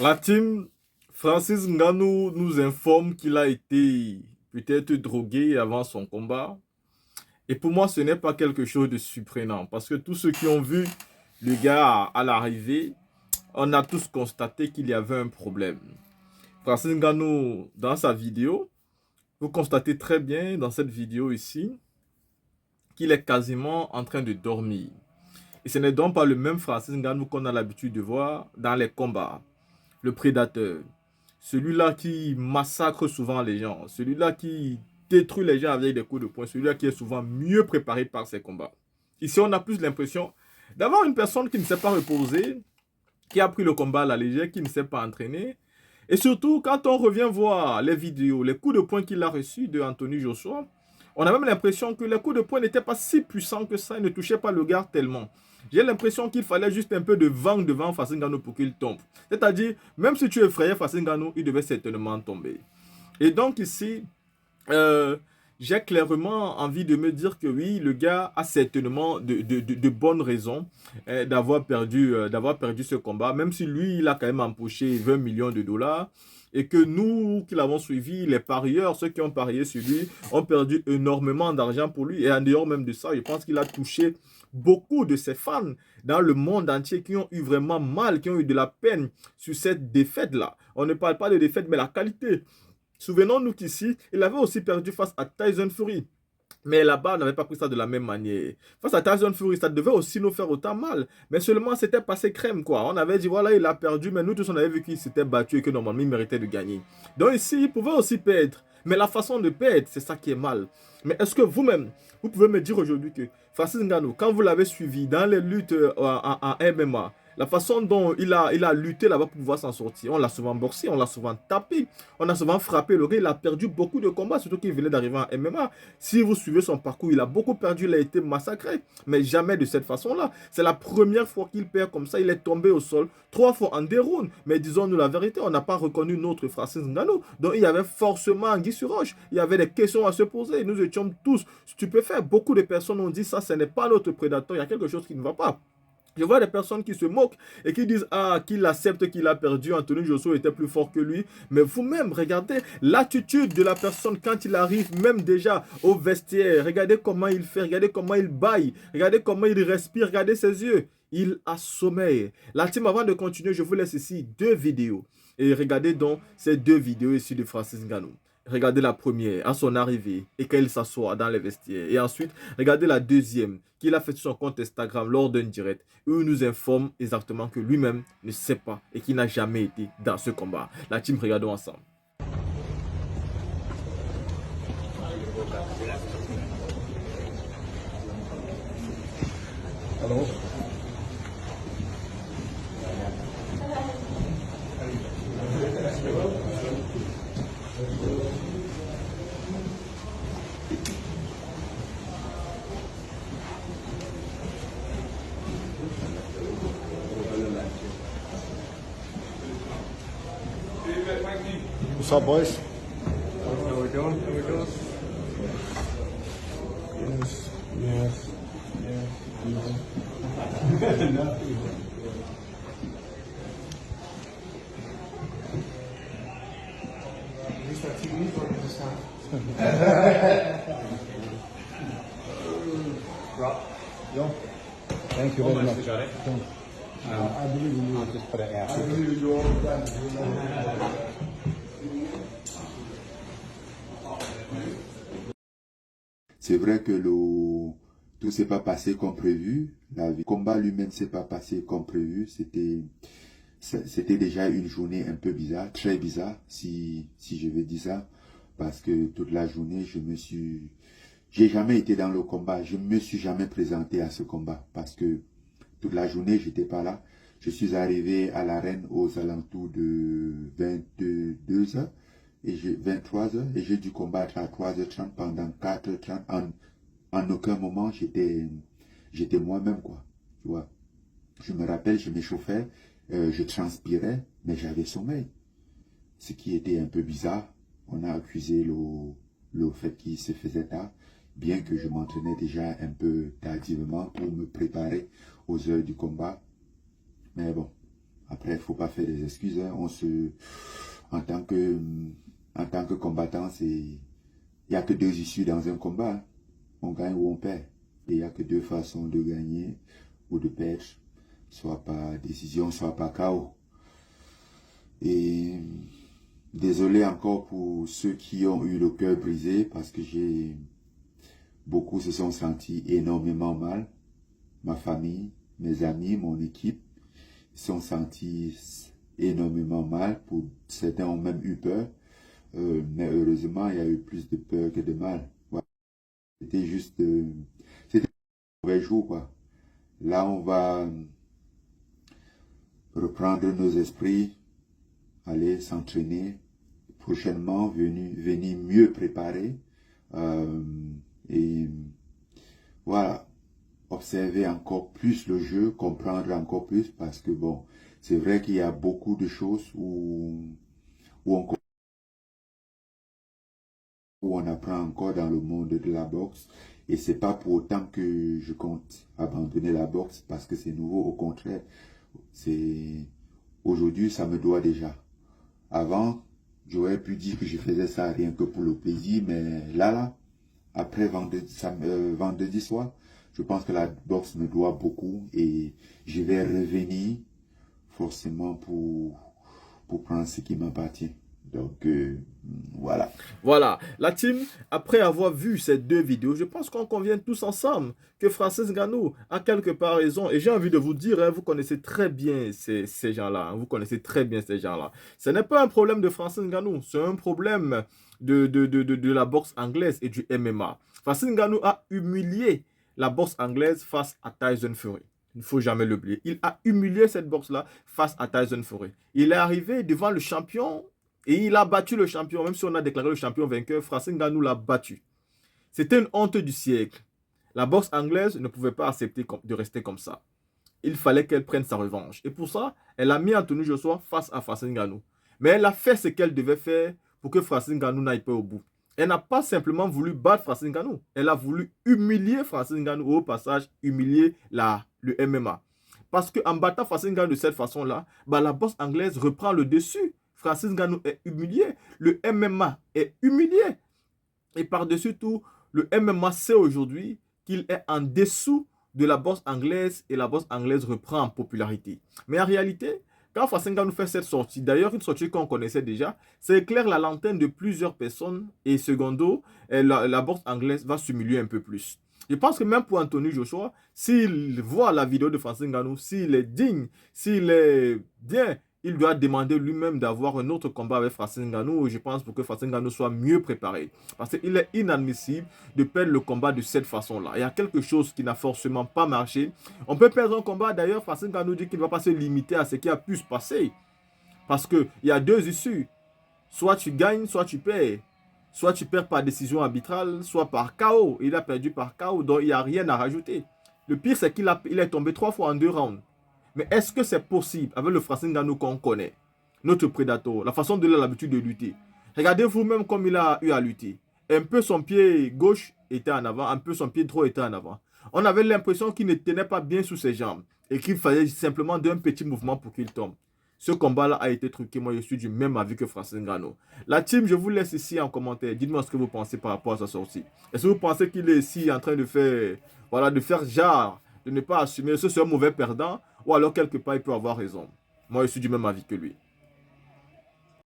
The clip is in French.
La team Francis Ngannou nous informe qu'il a été peut-être drogué avant son combat. Et pour moi, ce n'est pas quelque chose de surprenant parce que tous ceux qui ont vu le gars à l'arrivée, on a tous constaté qu'il y avait un problème. Francis Ngannou, dans sa vidéo, vous constatez très bien dans cette vidéo ici qu'il est quasiment en train de dormir. Et ce n'est donc pas le même Francis Ngannou qu'on a l'habitude de voir dans les combats. Le prédateur, celui-là qui massacre souvent les gens, celui-là qui détruit les gens avec des coups de poing, celui-là qui est souvent mieux préparé par ses combats. Ici, on a plus l'impression d'avoir une personne qui ne s'est pas reposée, qui a pris le combat à la légère, qui ne s'est pas entraîné. Et surtout, quand on revient voir les vidéos, les coups de poing qu'il a reçus de Anthony Joshua, on a même l'impression que les coups de poing n'étaient pas si puissants que ça, ils ne touchaient pas le gars tellement. J'ai l'impression qu'il fallait juste un peu de vent devant Francis Ngannou pour qu'il tombe. C'est-à-dire, même si tu effrayais Francis Ngannou, il devait certainement tomber. Et donc ici, euh, j'ai clairement envie de me dire que oui, le gars a certainement de bonnes raisons d'avoir perdu ce combat, même si lui, il a quand même empoché 20 millions de dollars. Et que nous qui l'avons suivi, les parieurs, ceux qui ont parié sur lui, ont perdu énormément d'argent pour lui. Et en dehors même de ça, je pense qu'il a touché beaucoup de ses fans dans le monde entier qui ont eu vraiment mal, qui ont eu de la peine sur cette défaite-là. On ne parle pas de défaite, mais la qualité. Souvenons-nous qu'ici, il avait aussi perdu face à Tyson Fury. Mais là-bas, on n'avait pas pris ça de la même manière. Face à Tyson Fury, ça devait aussi nous faire autant mal. Mais seulement, c'était passé crème, quoi. On avait dit, voilà, il a perdu, mais nous tous, on avait vu qu'il s'était battu et que normalement, il méritait de gagner. Donc ici, il pouvait aussi perdre. Mais la façon de perdre, c'est ça qui est mal. Mais est-ce que vous-même, vous pouvez me dire aujourd'hui que Francis Ngannou, quand vous l'avez suivi dans les luttes en MMA, la façon dont il a lutté là-bas pour pouvoir s'en sortir, on l'a souvent boxé, on l'a souvent tapé, on a souvent frappé le gars, il a perdu beaucoup de combats, surtout qu'il venait d'arriver en MMA. Si vous suivez son parcours, il a beaucoup perdu, il a été massacré, mais jamais de cette façon-là. C'est la première fois qu'il perd comme ça, il est tombé au sol 3 fois en 2 rounds. Mais disons-nous la vérité, on n'a pas reconnu notre Francis Ngannou. Donc il y avait forcément Anguille sur roche, il y avait des questions à se poser. Nous étions tous stupéfaits. Beaucoup de personnes ont dit ça, ce n'est pas notre prédateur, il y a quelque chose qui ne va pas. Je vois des personnes qui se moquent et qui disent qu'il accepte qu'il a perdu, Anthony Joshua était plus fort que lui. Mais vous-même, regardez l'attitude de la personne quand il arrive même déjà au vestiaire. Regardez comment il fait, regardez comment il baille, regardez comment il respire, regardez ses yeux. Il a sommeil. La team, avant de continuer, je vous laisse ici 2 vidéos. Et regardez donc ces 2 vidéos ici de Francis Ngannou. Regardez la première à son arrivée et quand il s'assoit dans les vestiaires. Et ensuite, regardez la deuxième qu'il a fait sur son compte Instagram lors d'un direct où il nous informe exactement que lui-même ne sait pas et qu'il n'a jamais été dans ce combat. La team, regardons ensemble. Hello. What's up, boys? How we doing? How we doing? Yes, yes, At least our TV's working this time. Rob? Yo, thank you very much. Got it. I believe in you. I'll just put it I after. believe in you all the time. C'est vrai que tout s'est pas passé comme prévu. Le combat lui-même ne s'est pas passé comme prévu. C'était déjà une journée un peu bizarre, très bizarre, si je veux dire ça. Parce que toute la journée, j'ai jamais été dans le combat. Je me suis jamais présenté à ce combat. Parce que toute la journée, j'étais pas là. Je suis arrivé à l'arène aux alentours de 22 heures. 23 heures, et j'ai dû combattre à 3h30 pendant 4h30. En aucun moment, j'étais moi-même, quoi. Tu vois. Je me rappelle, je m'échauffais, je transpirais, mais j'avais sommeil. Ce qui était un peu bizarre. On a accusé le fait qu'il se faisait tard, bien que je m'entraînais déjà un peu tardivement pour me préparer aux heures du combat. Mais bon, Après, il ne faut pas faire des excuses. Hein. En tant que combattant, il n'y a que deux issues dans un combat. Hein. On gagne ou on perd. Et il n'y a que deux façons de gagner ou de perdre. Soit par décision, soit par KO. Et désolé encore pour ceux qui ont eu le cœur brisé parce que beaucoup se sont sentis énormément mal. Ma famille, mes amis, mon équipe se sont sentis énormément mal. Certains ont même eu peur. Mais heureusement, il y a eu plus de peur que de mal. Ouais. C'était juste... c'était un mauvais jour, quoi. Là, on va reprendre nos esprits, aller s'entraîner, prochainement venir mieux préparer et voilà, observer encore plus le jeu, comprendre encore plus parce que bon, c'est vrai qu'il y a beaucoup de choses où on apprend encore dans le monde de la boxe et c'est pas pour autant que je compte abandonner la boxe parce que c'est nouveau, au contraire, aujourd'hui ça me doit déjà. Avant, j'aurais pu dire que je faisais ça rien que pour le plaisir, mais là, après vendredi soir, je pense que la boxe me doit beaucoup et je vais revenir forcément pour prendre ce qui m'appartient. Donc, voilà. Voilà, la team, après avoir vu ces deux vidéos, je pense qu'on convient tous ensemble que Francis Ngannou a quelque part raison. Et j'ai envie de vous dire, hein, vous connaissez très bien ces gens-là. Hein, vous connaissez très bien ces gens-là. Ce n'est pas un problème de Francis Ngannou, c'est un problème de la boxe anglaise et du MMA. Francis Ngannou a humilié la boxe anglaise face à Tyson Fury. Il ne faut jamais l'oublier. Il a humilié cette boxe-là face à Tyson Fury. Il est arrivé devant le champion et il a battu le champion. Même si on a déclaré le champion vainqueur, Francis Ngannou l'a battu. C'était une honte du siècle. La boxe anglaise ne pouvait pas accepter de rester comme ça. Il fallait qu'elle prenne sa revanche. Et pour ça, elle a mis Anthony Joshua face à Francis Ngannou. Mais elle a fait ce qu'elle devait faire pour que Francis Ngannou n'aille pas au bout. Elle n'a pas simplement voulu battre Francis Ngannou. Elle a voulu humilier Francis Ngannou, au passage, humilier le MMA. Parce qu'en battant Francis Ngannou de cette façon-là, la boxe anglaise reprend le dessus. Francis Ngannou est humilié. Le MMA est humilié. Et par-dessus tout, le MMA sait aujourd'hui qu'il est en dessous de la boxe anglaise et la boxe anglaise reprend en popularité. Mais en réalité, quand Francis Ngannou fait cette sortie, d'ailleurs une sortie qu'on connaissait déjà, ça éclaire la lanterne de plusieurs personnes et secondo, la boxe anglaise va s'humilier un peu plus. Je pense que même pour Anthony Joshua, s'il voit la vidéo de Francis Ngannou, s'il est digne, s'il est bien, il doit demander lui-même d'avoir un autre combat avec Francis Ngannou, je pense, pour que Francis Ngannou soit mieux préparé. Parce qu'il est inadmissible de perdre le combat de cette façon-là. Il y a quelque chose qui n'a forcément pas marché. On peut perdre un combat, d'ailleurs, Francis Ngannou dit qu'il ne va pas se limiter à ce qui a pu se passer. Parce qu'il y a deux issues. Soit tu gagnes, soit tu perds. Soit tu perds par décision arbitrale, soit par KO. Il a perdu par KO, donc il n'y a rien à rajouter. Le pire, c'est qu'il est tombé 3 fois en 2 rounds. Mais est-ce que c'est possible avec le Francis Ngannou qu'on connaît, notre prédateur, la façon dont il a l'habitude de lutter? Regardez vous-même comme il a eu à lutter. Un peu son pied gauche était en avant, un peu son pied droit était en avant. On avait l'impression qu'il ne tenait pas bien sous ses jambes et qu'il fallait simplement d'un petit mouvement pour qu'il tombe. Ce combat-là a été truqué. Moi, je suis du même avis que Francis Ngannou. La team, je vous laisse ici en commentaire. Dites-moi ce que vous pensez par rapport à sa sortie. Est-ce que vous pensez qu'il est ici en train de faire, de faire genre, de ne pas assumer, ce c'est un mauvais perdant, ou alors quelque part il peut avoir raison. Moi je suis du même avis que lui.